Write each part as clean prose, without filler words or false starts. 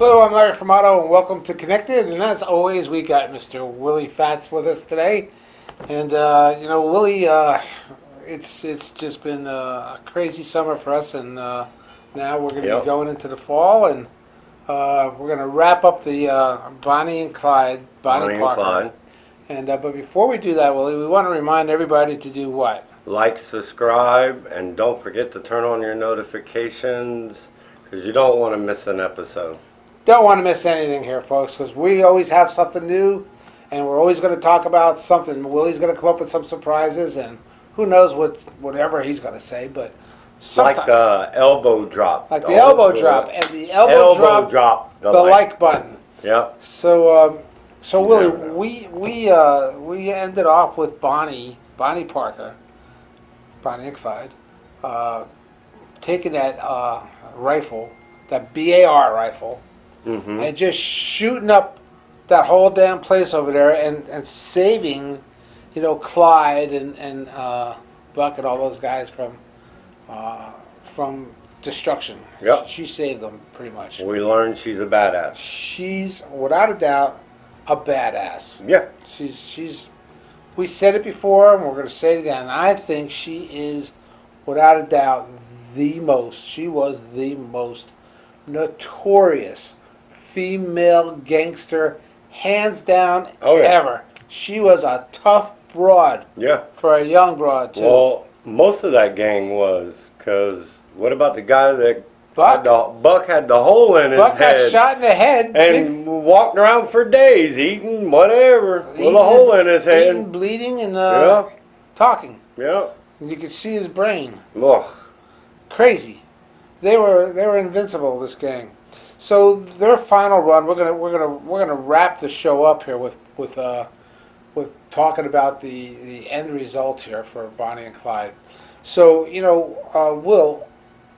Hello, I'm Larry Formato, and welcome to Connected. And as always, we got Mr. Willie Fats with us today. And Willie, it's just been a crazy summer for us, and now we're going to be going into the fall, and we're going to wrap up the Bonnie and Clyde, Bonnie Parker. And Clyde. And but before we do that, Willie, we want to remind everybody to do what? Like, subscribe, and don't forget to turn on your notifications, because you don't want to miss an episode. Don't want to miss anything here, folks, because we always have something new, and we're always going to talk about something. Willie's going to come up with some surprises, and who knows whatever he's going to say, but like the elbow drop. Like the elbow drop, and the elbow drop, the like button. Yep. So Willie, we ended off with Bonnie Parker, Bonnie and Clyde, taking that rifle, that BAR rifle, and just shooting up that whole damn place over there, and saving, Clyde and Buck and all those guys from destruction. Yep. She saved them pretty much. We learned she's a badass. She's without a doubt a badass. Yeah. She's. We said it before, and we're going to say it again. I think she is, without a doubt, she was the most notorious female gangster, hands down, ever. She was a tough broad. Yeah. For a young broad, too. Well, most of that gang was, because what about the guy that Buck had the hole in his head? Buck got shot in the head. And walked around for days eating whatever with a hole in his head. Eating, bleeding, and talking. Yeah. And you could see his brain. Ugh. Crazy. They were invincible, this gang. So their final run, we're gonna wrap the show up here with talking about the end result here for Bonnie and Clyde. So Will,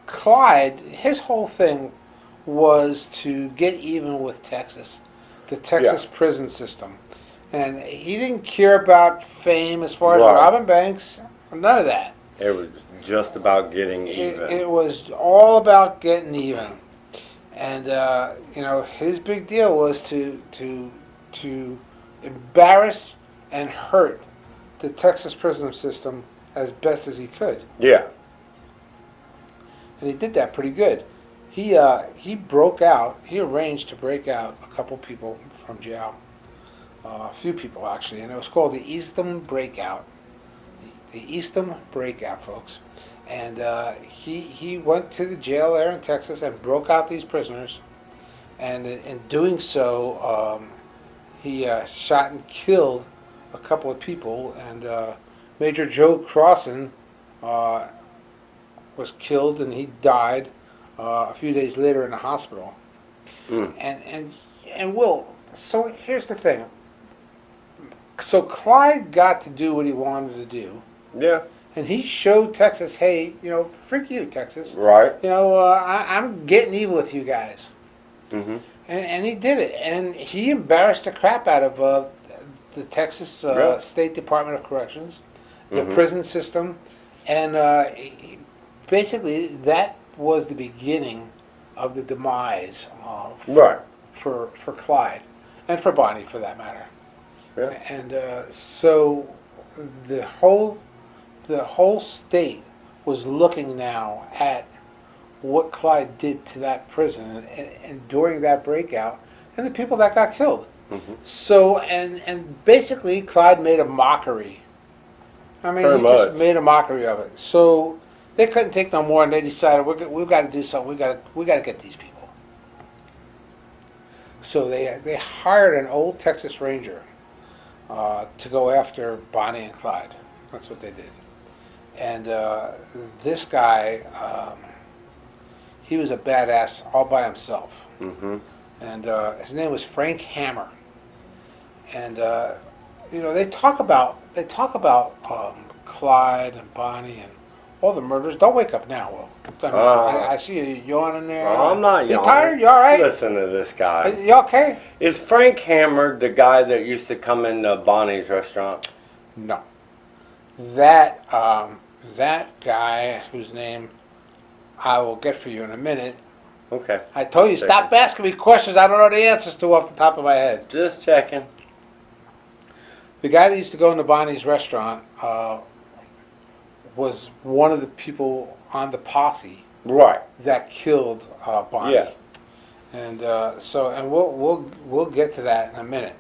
Clyde, his whole thing was to get even with Texas, the Texas prison system, and he didn't care about fame as far as robbing banks, none of that. It was just about getting even. It was all about getting even. And his big deal was to embarrass and hurt the Texas prison system as best as he could. Yeah. And he did that pretty good. He broke out. He arranged to break out a couple people from jail, a few people actually, and it was called the Eastham Breakout. The Eastham Breakout, folks. And he went to the jail there in Texas and broke out these prisoners, and in doing so, he shot and killed a couple of people, and Major Joe Crossan was killed, and he died a few days later in the hospital. And Will, so here's the thing. So Clyde got to do what he wanted to do. Yeah. And he showed Texas, hey, freak you, Texas. Right. I'm getting even with you guys. And he did it. And he embarrassed the crap out of the Texas State Department of Corrections, the prison system. And basically, that was the beginning of the demise for Clyde. And for Bonnie, for that matter. Yeah. And so the whole state was looking now at what Clyde did to that prison and during that breakout, and the people that got killed. So and basically Clyde made a mockery. I mean, he just made a mockery of it. So they couldn't take no more, and they decided we've got to do something. We got to get these people. So they hired an old Texas Ranger to go after Bonnie and Clyde. That's what they did. And this guy, he was a badass all by himself. And his name was Frank Hammer. And they talk about Clyde and Bonnie and all the murders. Don't wake up now, Will. I see you yawning there. I'm not yawning. You tired? You all right? Listen to this guy. You okay? Is Frank Hammer the guy that used to come into Bonnie's restaurant? No. That guy, whose name I will get for you in a minute, Okay. I told you, stop asking me questions I don't know the answers to off the top of my head. Just checking. The guy that used to go into Bonnie's restaurant was one of the people on the posse Right. that killed Bonnie. Yeah. And and we'll get to that in a minute.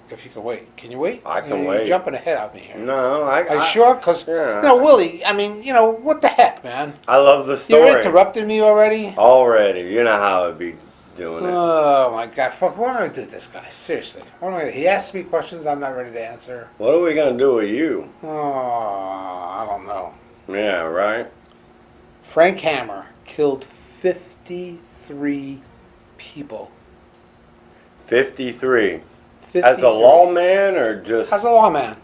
If you can wait, can you wait? I can You're wait. jumping ahead of me here. No, Are you sure? Because yeah. Willie. I mean, what the heck, man? I love the story. You're interrupting me already. Already. You know how I'd be doing it. Oh my God! Fuck! What am I gonna do with this guy? Seriously, what am I gonna, he asks me questions I'm not ready to answer. What are we gonna do with you? Oh, I don't know. Yeah, right. Frank Hammer killed 53 people. 53. 53. As a lawman or just? As a lawman.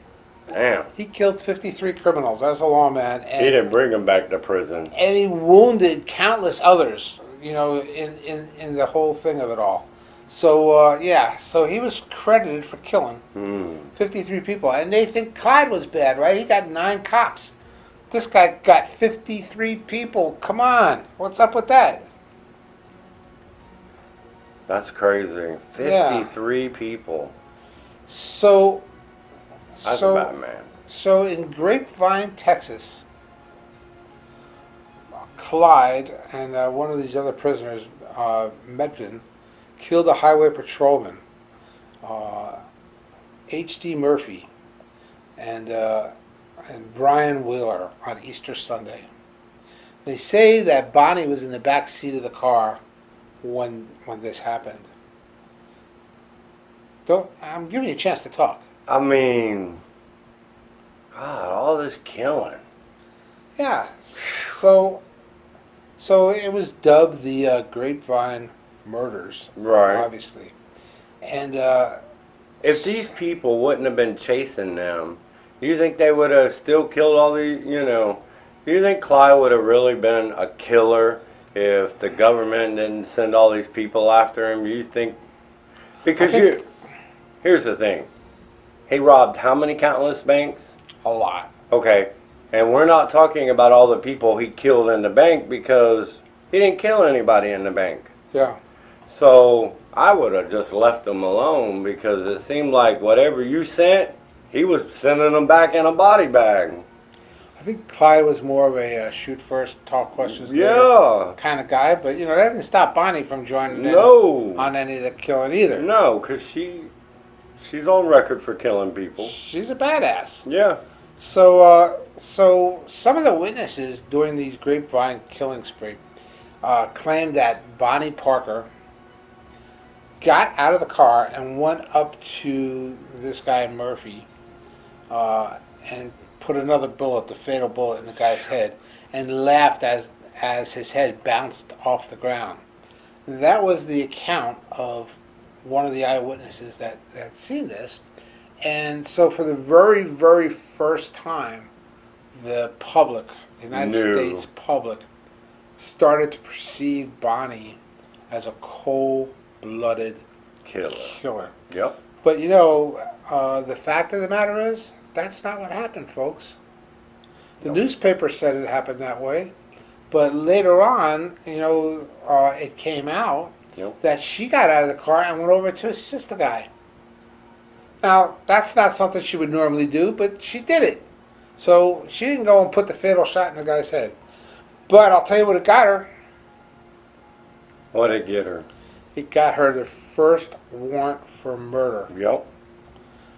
Damn. He killed 53 criminals as a lawman. And He didn't bring them back to prison. And he wounded countless others, in the whole thing of it all. So, so he was credited for killing 53 people. And they think Clyde was bad, right? He got 9 cops. This guy got 53 people. Come on. What's up with that? That's crazy. 53 people. So, That's a bad man. So in Grapevine, Texas, Clyde and one of these other prisoners, Medvin, killed a highway patrolman, H.D. Murphy, and Brian Wheeler on Easter Sunday. They say that Bonnie was in the back seat of the car when this happened. I'm giving you a chance to talk. I mean, God, all this killing. Yeah. So it was dubbed the Grapevine Murders, Right. obviously. And if these people wouldn't have been chasing them, do you think they would have still killed all these, do you think Clyde would have really been a killer if the government didn't send all these people after him? You think? Because here's the thing. He robbed how many countless banks? a lot. Okay. And we're not talking about all the people he killed in the bank because he didn't kill anybody in the bank. Yeah. So I would have just left them alone because it seemed like whatever you sent, he was sending them back in a body bag. I think Clyde was more of a shoot first, talk questions Yeah. kind of guy, but that didn't stop Bonnie from joining in No. on any of the killing either. No, because she's on record for killing people. She's a badass. Yeah. So some of the witnesses during these Grapevine killing spree claimed that Bonnie Parker got out of the car and went up to this guy Murphy and put another bullet, the fatal bullet, in the guy's head, and laughed as his head bounced off the ground. That was the account of one of the eyewitnesses that seen this. And so for the very, very first time, the public, the United States public, started to perceive Bonnie as a cold-blooded killer. Yep. But the fact of the matter is, that's not what happened, folks. The newspaper said it happened that way, but later on, it came out that she got out of the car and went over to assist the guy. Now, that's not something she would normally do, but she did it. So she didn't go and put the fatal shot in the guy's head. But I'll tell you what it got her. What did it get her? It got her the first warrant for murder. Yep.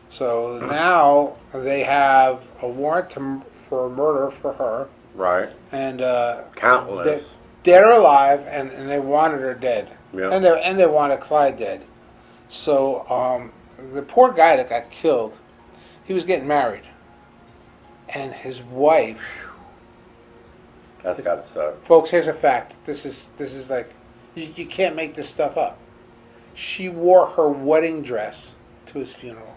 So now they have a warrant for murder for her. Right. And countless. Dead or alive, and they wanted her dead. Yep. And they wanted Clyde dead. So the poor guy that got killed, he was getting married. And his wife... That's gotta suck. Folks, here's a fact. This is like... You can't make this stuff up. She wore her wedding dress to his funeral.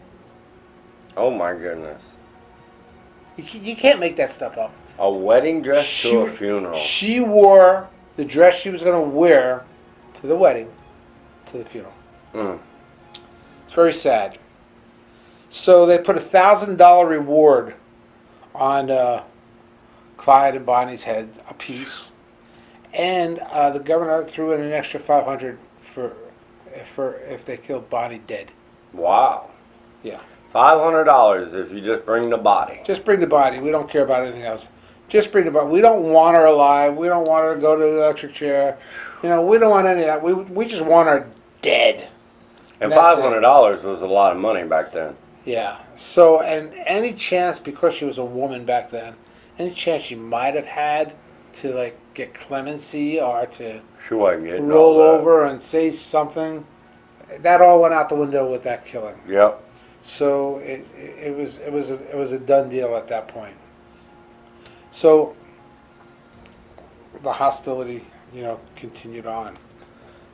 Oh my goodness. You can't make that stuff up. A wedding dress to a funeral. She wore the dress she was going to wear to the wedding, to the funeral. It's very sad. So they put $1,000 reward on Clyde and Bonnie's head apiece. and the governor threw in an extra $500 for if they killed Bonnie dead. Wow. Yeah. $500 if you just bring the body. Just bring the body. We don't care about anything else. Just bring the body. We don't want her alive. We don't want her to go to the electric chair. We don't want any of that. We just want her dead. And $500 was a lot of money back then. Yeah. So, and any chance, because she was a woman back then, any chance she might have had to like get clemency or to She wasn't getting roll over and say something, that all went out the window with that killing. Yep. So it was a done deal at that point. So the hostility, continued on.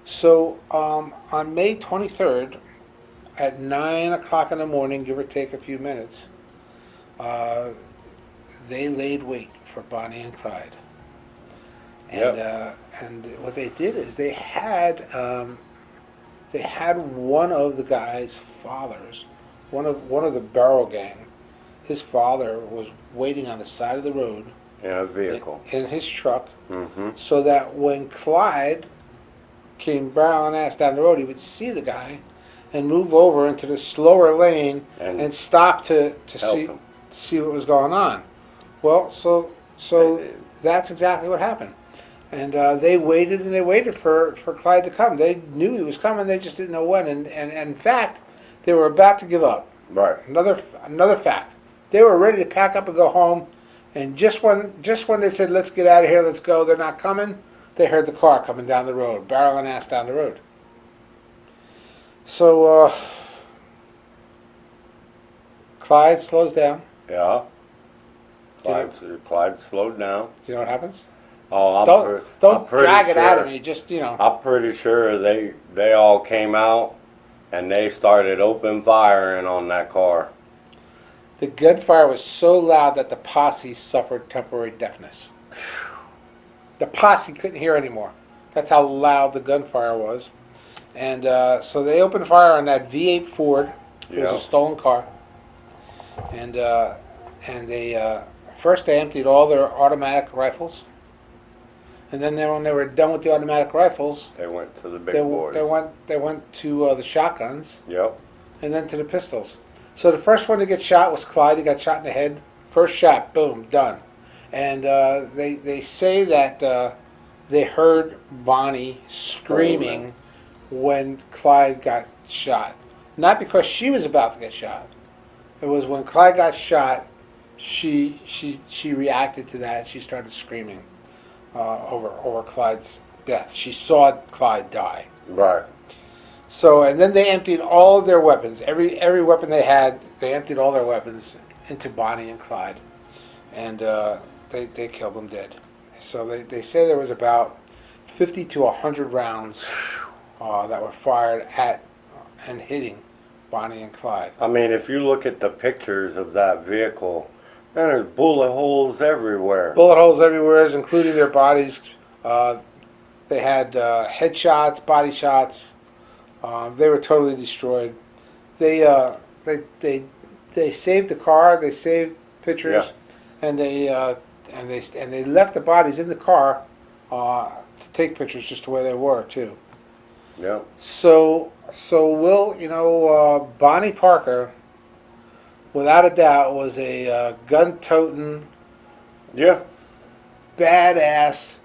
So on May 23rd, at 9 o'clock in the morning, give or take a few minutes, they laid wait for Bonnie and Clyde. And and what they did is they had one of the guy's fathers, one of the Barrow gang. His father was waiting on the side of the road in a vehicle in his truck, mm-hmm. so that when Clyde came barreling ass down the road, he would see the guy and move over into the slower lane and stop to see what was going on. Well, so that's exactly what happened. And they waited and they waited for Clyde to come. They knew he was coming, they just didn't know when. And in fact, they were about to give up. Right. Another fact. They were ready to pack up and go home, and just when they said, let's get out of here, let's go, they're not coming, they heard the car coming down the road, barreling ass down the road. So Clyde slows down. Yeah. Clyde slowed down. Do you know what happens? Oh, don't drag it out of me. Just I'm pretty sure they all came out and they started open firing on that car. The gunfire was so loud that the posse suffered temporary deafness. The posse couldn't hear anymore. That's how loud the gunfire was. And so they opened fire on that V8 Ford. It was a stolen car. And they first they emptied all their automatic rifles. And then when they were done with the automatic rifles, they went to the big boys. They went to the shotguns. Yep. And then to the pistols. So the first one to get shot was Clyde. He got shot in the head. First shot, boom, done. And they say that they heard Bonnie screaming when Clyde got shot. Not because she was about to get shot. It was when Clyde got shot, she reacted to that. She started screaming over Clyde's death. She saw Clyde die. Right. So, and then they emptied all of their weapons. Every weapon they had, they emptied all their weapons into Bonnie and Clyde. And they killed them dead. So they say there was about 50 to 100 rounds that were fired at and hitting Bonnie and Clyde. I mean, if you look at the pictures of that vehicle, man, there's bullet holes everywhere. Bullet holes everywhere, including their bodies. They had head shots, body shots. They were totally destroyed. They saved the car. They saved pictures, and they left the bodies in the car to take pictures just the way they were too. Yeah. So Will, Bonnie Parker, without a doubt, was a gun-toting, badass,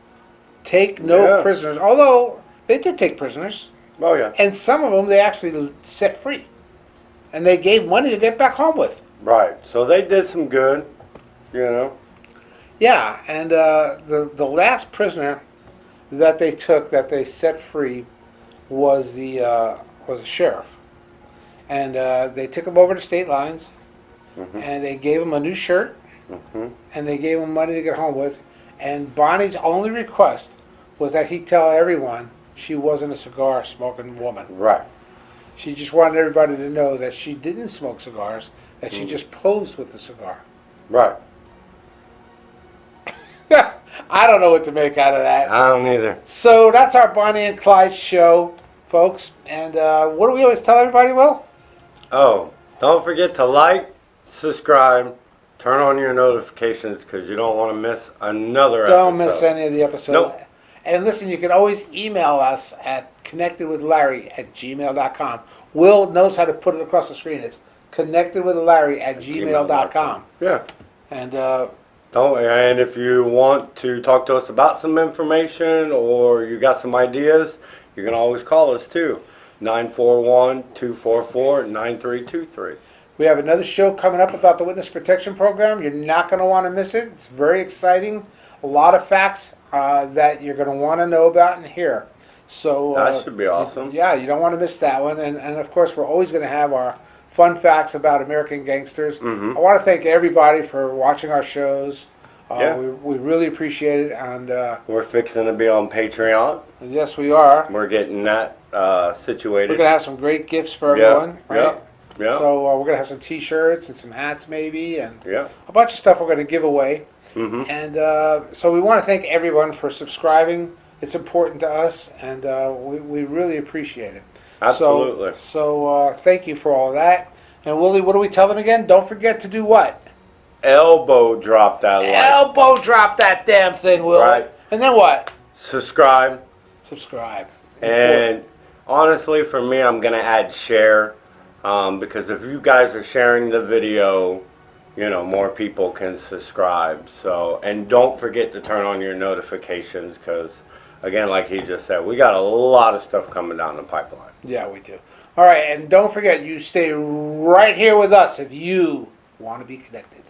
take no prisoners. Although they did take prisoners. Oh yeah. And some of them they actually set free, and they gave money to get back home with. Right. So they did some good, Yeah, and the last prisoner that they took, that they set free, was a sheriff, and they took him over to state lines, and they gave him a new shirt, and they gave him money to get home with, and Bonnie's only request was that he tell everyone she wasn't a cigar-smoking woman. Right. She just wanted everybody to know that she didn't smoke cigars, that she just posed with a cigar. Right. I don't know what to make out of that. I don't either. So that's our Bonnie and Clyde show, folks. And what do we always tell everybody, Will? Oh, don't forget to like, subscribe, turn on your notifications, because you don't want to miss another episode. Don't miss any of the episodes. Nope. And listen, you can always email us at connectedwithlarry@gmail.com. Will knows how to put it across the screen. It's connectedwithlarry@gmail.com. Yeah. And And if you want to talk to us about some information or you got some ideas, you can always call us too. 941-244-9323. we have another show coming up about the Witness Protection Program. You're not going to want to miss it. It's very exciting. A lot of facts that you're going to want to know about and hear. So That should be awesome. Yeah, you don't want to miss that one. And of course, we're always going to have our fun facts about American gangsters. Mm-hmm. I want to thank everybody for watching our shows. Yeah. We really appreciate it. And We're fixing to be on Patreon. yes, we are. We're getting that situated. We're going to have some great gifts for everyone. Right? Yeah. So we're going to have some T-shirts and some hats maybe and Yeah. a bunch of stuff we're going to give away. Mm-hmm. And so we want to thank everyone for subscribing. It's important to us, and we really appreciate it. Absolutely. So thank you for all that. And Willie, what do we tell them again? Don't forget to do what? Elbow drop that like. Elbow drop that damn thing, Willie. Right. And then what? Subscribe. Subscribe. And honestly, for me, I'm going to add share. Because if you guys are sharing the video, you know, more people can subscribe. So, and don't forget to turn on your notifications because, again, like he just said, we got a lot of stuff coming down the pipeline. Yeah, we do. All right, and don't forget, you stay right here with us if you want to be connected.